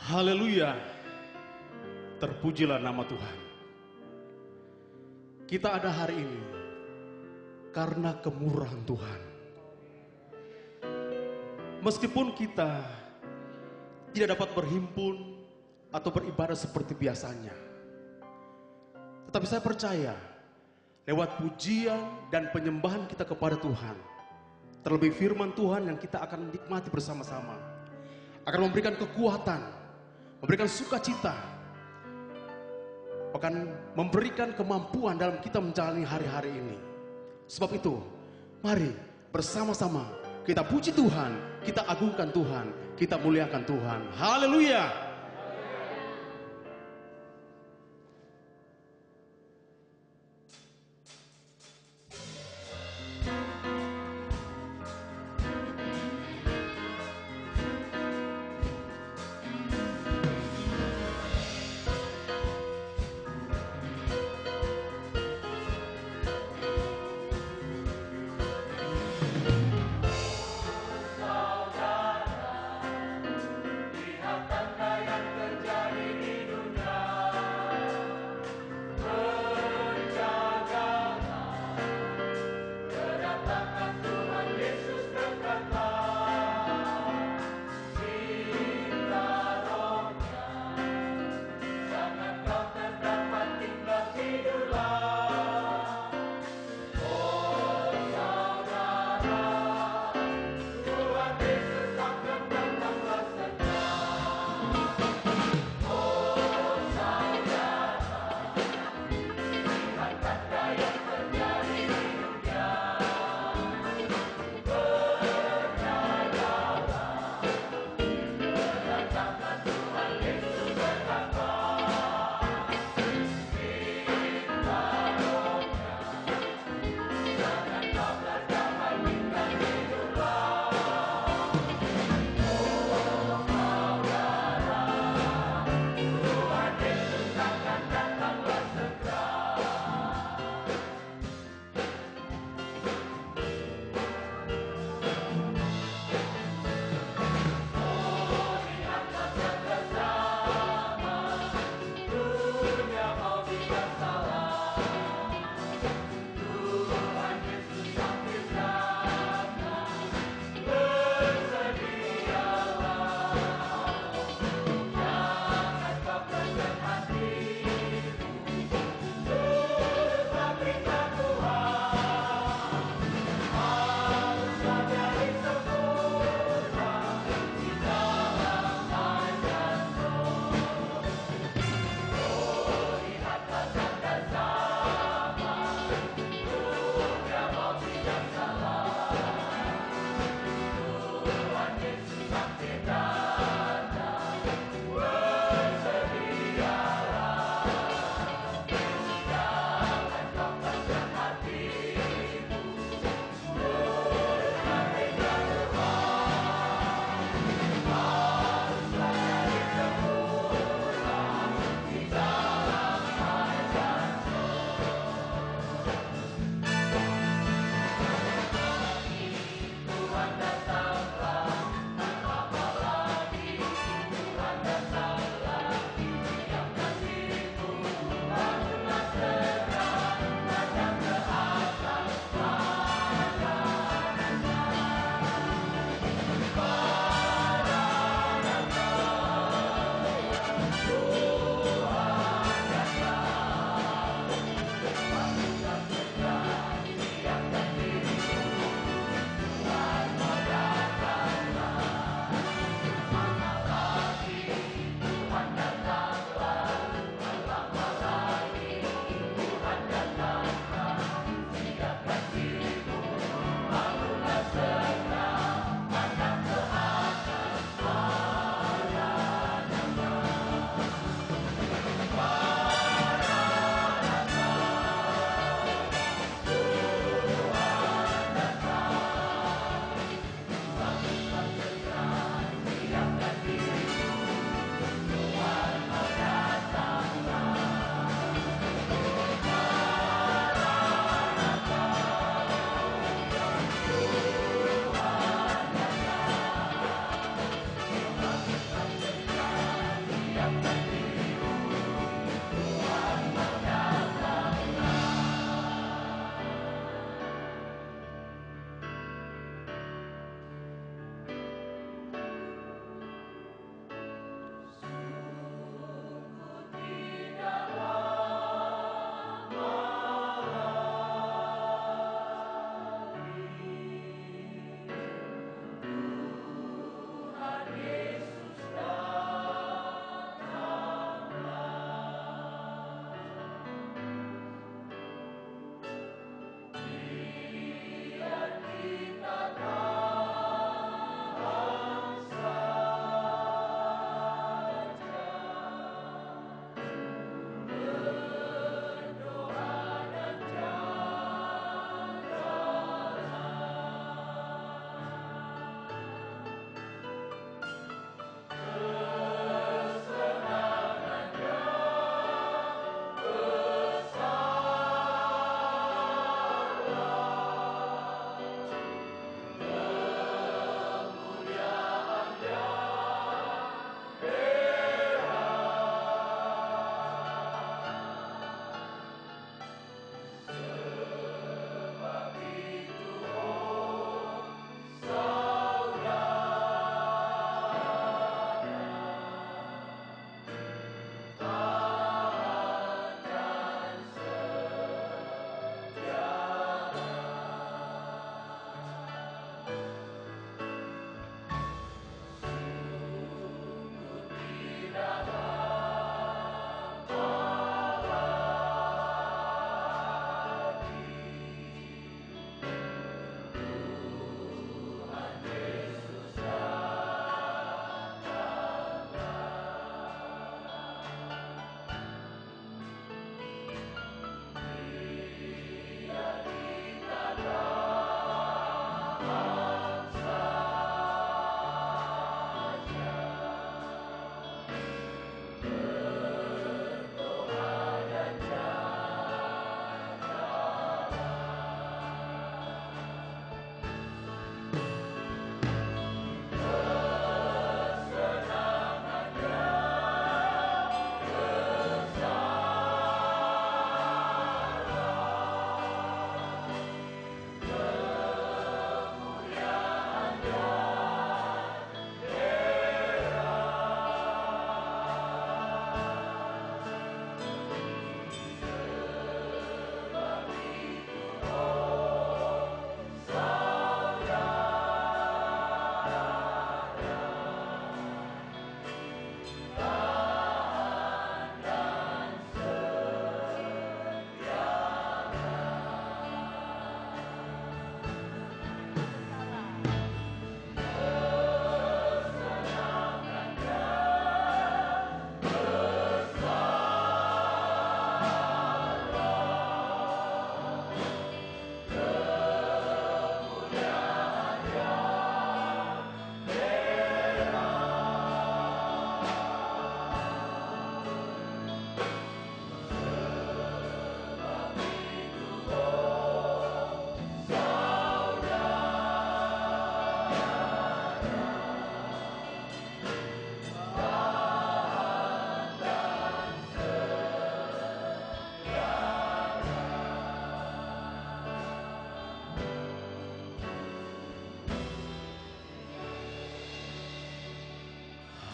Haleluya, terpujilah nama Tuhan. Kita ada hari ini karena kemurahan Tuhan. Meskipun kita tidak dapat berhimpun atau beribadah seperti biasanya, tetapi saya percaya lewat pujian dan penyembahan kita kepada Tuhan, terlebih firman Tuhan yang kita akan nikmati bersama-sama, akan memberikan kekuatan, memberikan sukacita, bahkan memberikan kemampuan dalam kita menjalani hari-hari ini. Sebab itu, mari bersama-sama kita puji Tuhan, kita agungkan Tuhan, kita muliakan Tuhan. Haleluya! Lihat tanda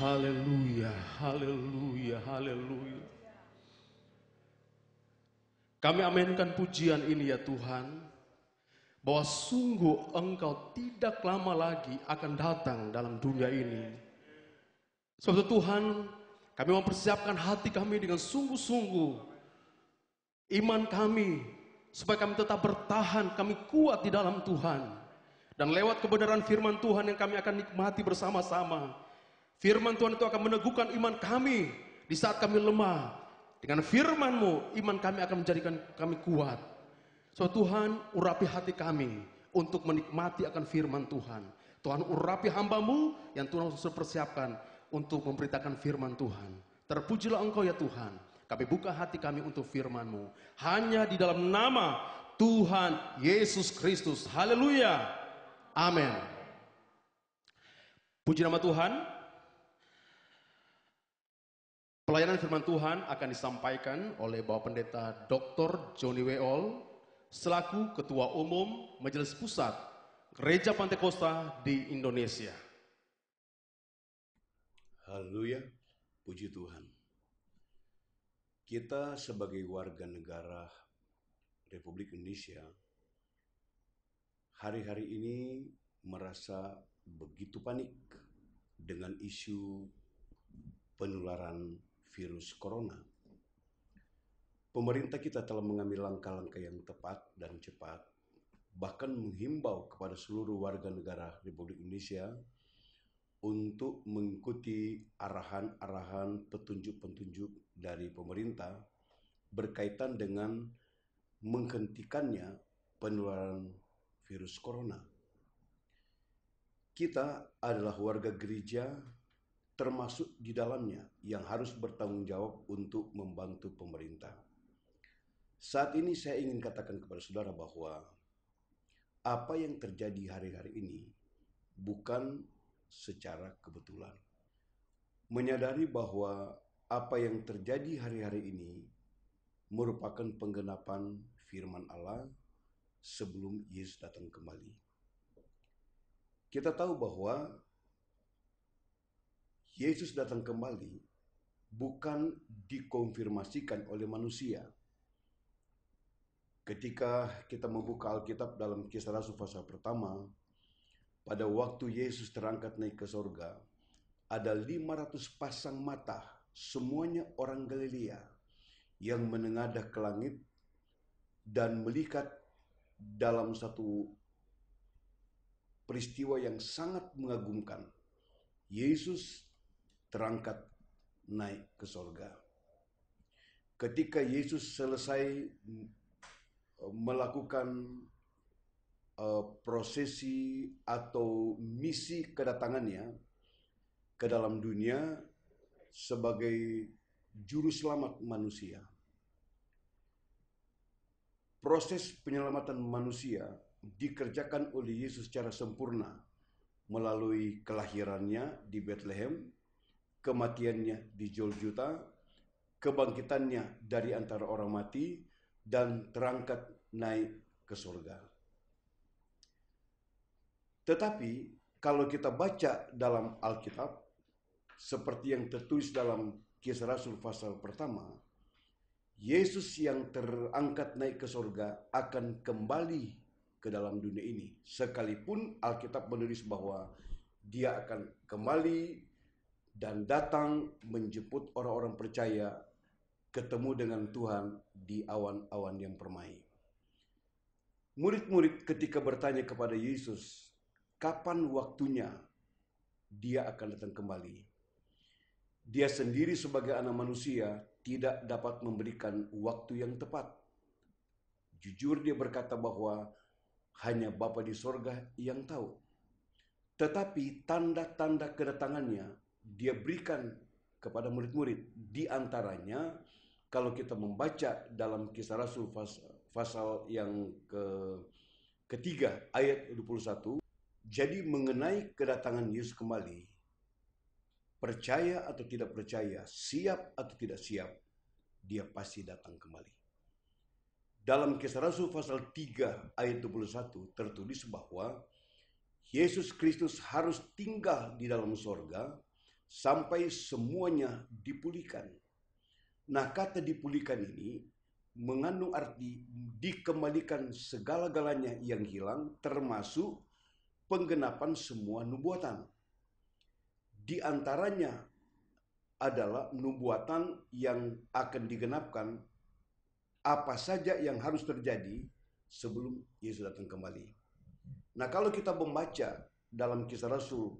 Haleluya, haleluya, haleluya. Kami aminkan pujian ini ya Tuhan, bahwa sungguh Engkau tidak lama lagi akan datang dalam dunia ini. Sebab itu Tuhan, kami mempersiapkan hati kami dengan sungguh-sungguh, iman kami, supaya kami tetap bertahan, kami kuat di dalam Tuhan. Dan lewat kebenaran firman Tuhan yang kami akan nikmati bersama-sama, firman Tuhan itu akan meneguhkan iman kami di saat kami lemah. Dengan firman-Mu, iman kami akan menjadikan kami kuat. So Tuhan, urapi hati kami untuk menikmati akan firman Tuhan. Tuhan, urapi hamba-Mu yang Tuhan sudah persiapkan untuk memberitakan firman Tuhan. Terpujilah Engkau ya Tuhan. Kami buka hati kami untuk firman-Mu. Hanya di dalam nama Tuhan Yesus Kristus. Haleluya. Amin. Puji nama Tuhan. Pelayanan firman Tuhan akan disampaikan oleh Bapak Pendeta Dr. Johnny Weol selaku Ketua Umum Majelis Pusat Gereja Pantekosta di Indonesia. Haleluya, puji Tuhan. Kita sebagai warga negara Republik Indonesia hari-hari ini merasa begitu panik dengan isu penularan virus corona. Pemerintah kita telah mengambil langkah-langkah yang tepat dan cepat, bahkan menghimbau kepada seluruh warga negara Republik Indonesia untuk mengikuti arahan-arahan petunjuk-petunjuk dari pemerintah berkaitan dengan menghentikannya penularan virus corona. Kita adalah warga gereja termasuk di dalamnya yang harus bertanggung jawab untuk membantu pemerintah. Saat ini saya ingin katakan kepada saudara bahwa apa yang terjadi hari-hari ini bukan secara kebetulan. Menyadari bahwa apa yang terjadi hari-hari ini merupakan penggenapan firman Allah sebelum Yesus datang kembali. Kita tahu bahwa Yesus datang kembali bukan dikonfirmasikan oleh manusia. Ketika kita membuka Alkitab dalam Kisah Rasul pasal pertama, pada waktu Yesus terangkat naik ke sorga, ada 500 pasang mata, semuanya orang Galilea, yang menengadah ke langit dan melihat dalam satu peristiwa yang sangat mengagumkan. Yesus terangkat naik ke sorga. Ketika Yesus selesai melakukan prosesi atau misi kedatangannya ke dalam dunia sebagai juru selamat manusia. Proses penyelamatan manusia dikerjakan oleh Yesus secara sempurna melalui kelahirannya di Bethlehem, kematiannya di Golgota, kebangkitannya dari antara orang mati, dan terangkat naik ke surga. Tetapi kalau kita baca dalam Alkitab, seperti yang tertulis dalam Kisah Rasul pasal pertama, Yesus yang terangkat naik ke surga akan kembali ke dalam dunia ini. Sekalipun Alkitab menulis bahwa dia akan kembali dan datang menjemput orang-orang percaya ketemu dengan Tuhan di awan-awan yang permai. Murid-murid ketika bertanya kepada Yesus, kapan waktunya dia akan datang kembali? Dia sendiri sebagai anak manusia tidak dapat memberikan waktu yang tepat. Jujur dia berkata bahwa hanya Bapa di sorga yang tahu. Tetapi tanda-tanda kedatangannya dia berikan kepada murid-murid. Di antaranya kalau kita membaca dalam Kisah Rasul pasal yang ketiga ayat 21. Jadi mengenai kedatangan Yesus kembali, percaya atau tidak percaya, siap atau tidak siap, dia pasti datang kembali. Dalam Kisah Rasul pasal 3 ayat 21 tertulis bahwa Yesus Kristus harus tinggal di dalam sorga sampai semuanya dipulihkan. Nah, kata dipulihkan ini mengandung arti dikembalikan segala-galanya yang hilang, termasuk penggenapan semua nubuatan. Di antaranya adalah nubuatan yang akan digenapkan apa saja yang harus terjadi sebelum Yesus datang kembali. Nah, kalau kita membaca dalam Kisah Rasul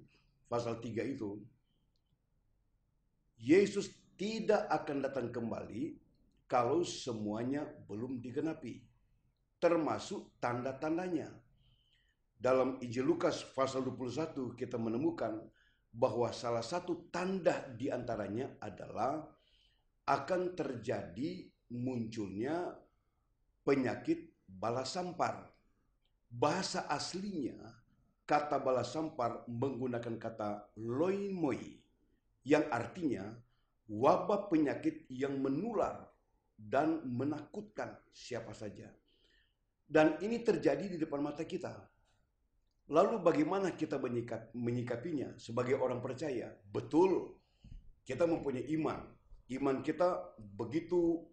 pasal 3 itu, Yesus tidak akan datang kembali kalau semuanya belum digenapi, termasuk tanda-tandanya. Dalam Injil Lukas pasal 21 kita menemukan bahwa salah satu tanda di antaranya adalah akan terjadi munculnya penyakit bala sampar. Bahasa aslinya kata bala sampar menggunakan kata loimoi yang artinya wabah penyakit yang menular dan menakutkan siapa saja. Dan ini terjadi di depan mata kita. Lalu bagaimana kita menyikapinya sebagai orang percaya? Betul, kita mempunyai iman. Iman kita begitu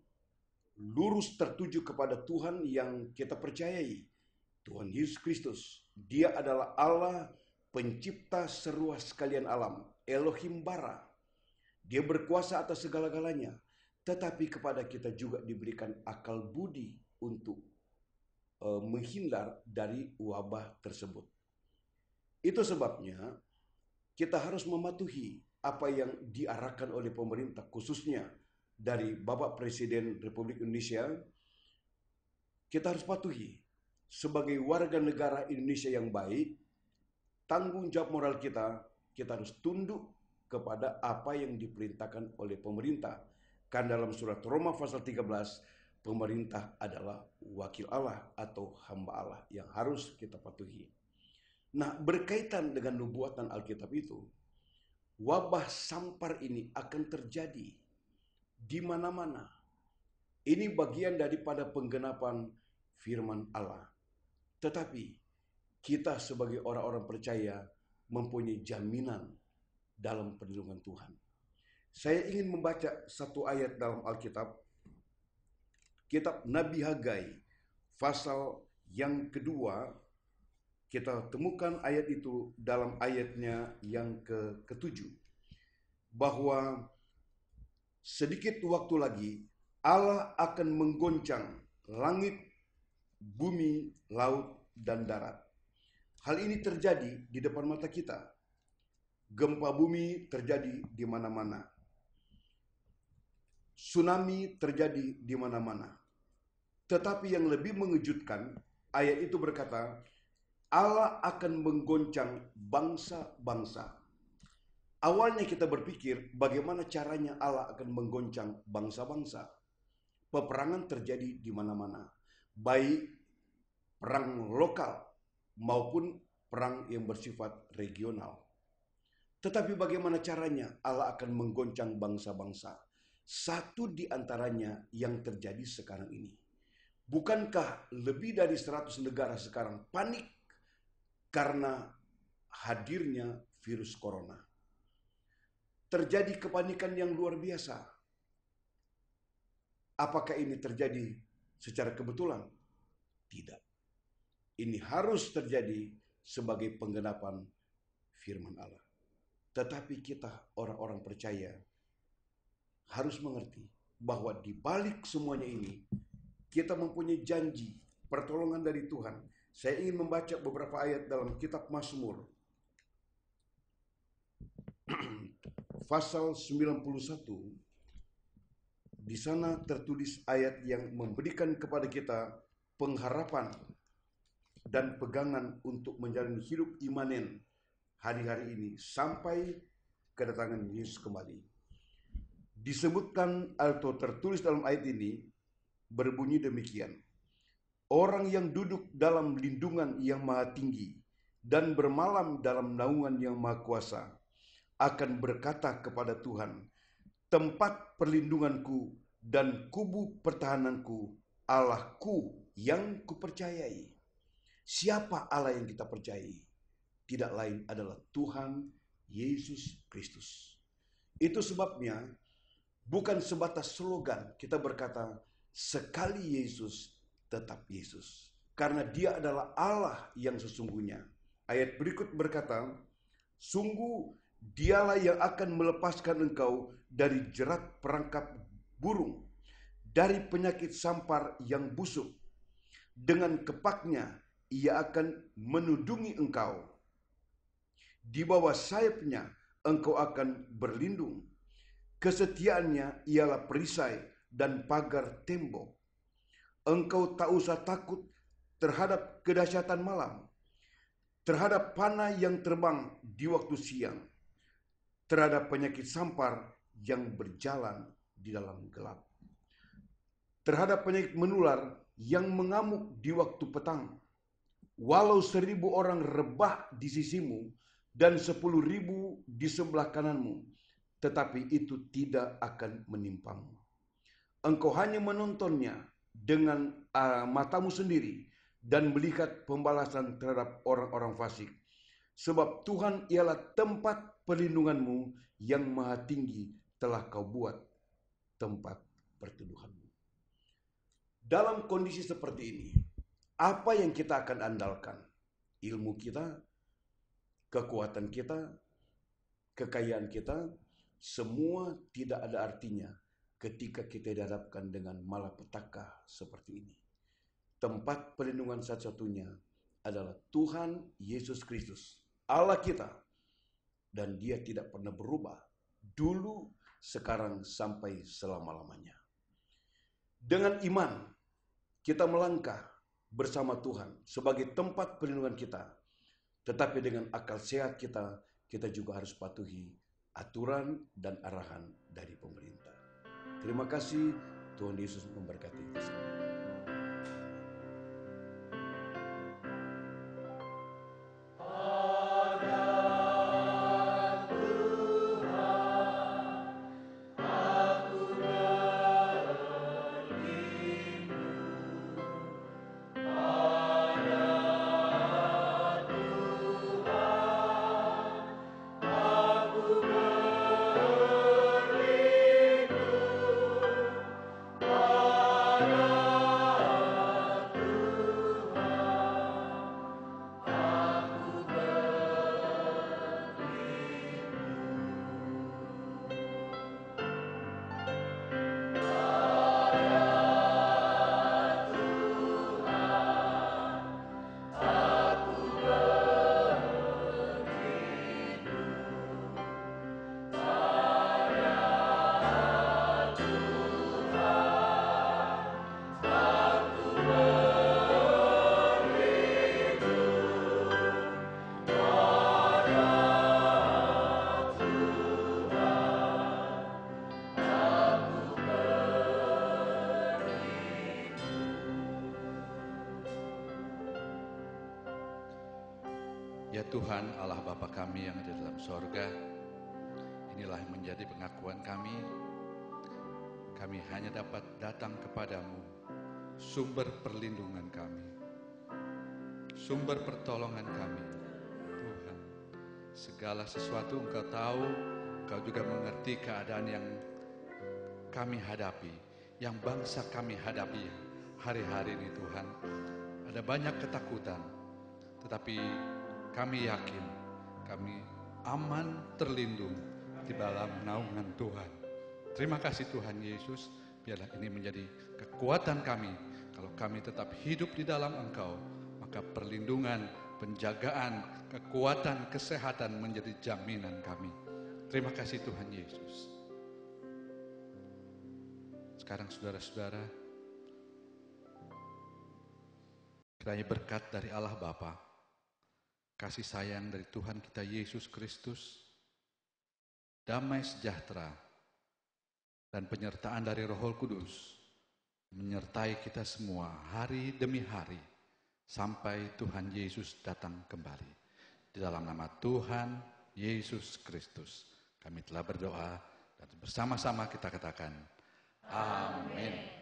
lurus tertuju kepada Tuhan yang kita percayai. Tuhan Yesus Kristus. Dia adalah Allah pencipta seruas sekalian alam. Elohim bara. Dia berkuasa atas segala-galanya. Tetapi kepada kita juga diberikan akal budi untuk menghindar dari wabah tersebut. Itu sebabnya kita harus mematuhi apa yang diarahkan oleh pemerintah, khususnya dari Bapak Presiden Republik Indonesia. Kita harus patuhi sebagai warga negara Indonesia yang baik. Tanggung jawab moral kita harus tunduk kepada apa yang diperintahkan oleh pemerintah. Karena dalam surat Roma pasal 13, pemerintah adalah wakil Allah atau hamba Allah yang harus kita patuhi. Nah, berkaitan dengan nubuatan Alkitab itu, wabah sampar ini akan terjadi di mana-mana. Ini bagian daripada penggenapan firman Allah. Tetapi kita sebagai orang-orang percaya mempunyai jaminan dalam perlindungan Tuhan. Saya ingin membaca satu ayat dalam Alkitab, kitab Nabi Hagai, pasal yang kedua. Kita temukan ayat itu dalam ayatnya yang ke-7. Bahwa sedikit waktu lagi Allah akan menggoncang langit, bumi, laut, dan darat. Hal ini terjadi di depan mata kita. Gempa bumi terjadi di mana-mana. Tsunami terjadi di mana-mana. Tetapi yang lebih mengejutkan, ayat itu berkata, Allah akan menggoncang bangsa-bangsa. Awalnya kita berpikir bagaimana caranya Allah akan menggoncang bangsa-bangsa. Peperangan terjadi di mana-mana, baik perang lokal maupun perang yang bersifat regional. Tetapi bagaimana caranya Allah akan menggoncang bangsa-bangsa? Satu di antaranya yang terjadi sekarang ini. Bukankah lebih dari 100 negara sekarang panik karena hadirnya virus corona? Terjadi kepanikan yang luar biasa. Apakah ini terjadi secara kebetulan? Tidak. Ini harus terjadi sebagai penggenapan firman Allah. Tetapi kita orang-orang percaya harus mengerti bahwa di balik semuanya ini kita mempunyai janji pertolongan dari Tuhan. Saya ingin membaca beberapa ayat dalam kitab Mazmur pasal 91. Di sana tertulis ayat yang memberikan kepada kita pengharapan dan pegangan untuk menjalani hidup imanen hari-hari ini sampai kedatangan Yesus kembali. Disebutkan atau tertulis dalam ayat ini berbunyi demikian. Orang yang duduk dalam lindungan yang maha tinggi dan bermalam dalam naungan yang maha kuasa akan berkata kepada Tuhan, tempat perlindunganku dan kubu pertahananku, Allahku yang kupercayai. Siapa Allah yang kita percayai? Tidak lain adalah Tuhan Yesus Kristus. Itu sebabnya bukan sebatas slogan kita berkata, sekali Yesus, tetap Yesus. Karena dia adalah Allah yang sesungguhnya. Ayat berikut berkata, sungguh dialah yang akan melepaskan engkau dari jerat perangkap burung, dari penyakit sampar yang busuk. Dengan kepaknya ia akan menudungi engkau. Di bawah sayapnya engkau akan berlindung. Kesetiaannya ialah perisai dan pagar tembok. Engkau tak usah takut terhadap kedahsyatan malam, terhadap panah yang terbang di waktu siang, terhadap penyakit sampar yang berjalan di dalam gelap, terhadap penyakit menular yang mengamuk di waktu petang. Walau 1000 orang rebah di sisimu dan 10.000 di sebelah kananmu, tetapi itu tidak akan menimpamu. Engkau hanya menontonnya dengan matamu sendiri dan melihat pembalasan terhadap orang-orang fasik. Sebab Tuhan ialah tempat perlindunganmu yang maha tinggi telah kau buat tempat perteduhanmu. Dalam kondisi seperti ini, apa yang kita akan andalkan? Ilmu kita, kekuatan kita, kekayaan kita, semua tidak ada artinya ketika kita dihadapkan dengan malapetaka seperti ini. Tempat perlindungan satu-satunya adalah Tuhan Yesus Kristus, Allah kita. Dan dia tidak pernah berubah, dulu, sekarang, sampai selama-lamanya. Dengan iman, kita melangkah bersama Tuhan sebagai tempat perlindungan kita. Tetapi dengan akal sehat kita, kita juga harus patuhi aturan dan arahan dari pemerintah. Terima kasih, Tuhan Yesus memberkati kita semua. Amen. Ya Tuhan Allah Bapa kami yang ada dalam sorga, inilah yang menjadi pengakuan kami. Kami hanya dapat datang kepadamu, sumber perlindungan kami, sumber pertolongan kami. Tuhan, segala sesuatu Engkau tahu, Engkau juga mengerti keadaan yang kami hadapi, yang bangsa kami hadapi hari-hari ini Tuhan. Ada banyak ketakutan, tetapi kami yakin kami aman terlindung di dalam naungan Tuhan. Terima kasih Tuhan Yesus, biarlah ini menjadi kekuatan kami. Kalau kami tetap hidup di dalam Engkau, maka perlindungan, penjagaan, kekuatan, kesehatan menjadi jaminan kami. Terima kasih Tuhan Yesus. Sekarang saudara-saudara, kiranya berkat dari Allah Bapa, kasih sayang dari Tuhan kita Yesus Kristus, damai sejahtera, dan penyertaan dari Roh Kudus menyertai kita semua hari demi hari sampai Tuhan Yesus datang kembali. Di dalam nama Tuhan Yesus Kristus kami telah berdoa dan bersama-sama kita katakan amin.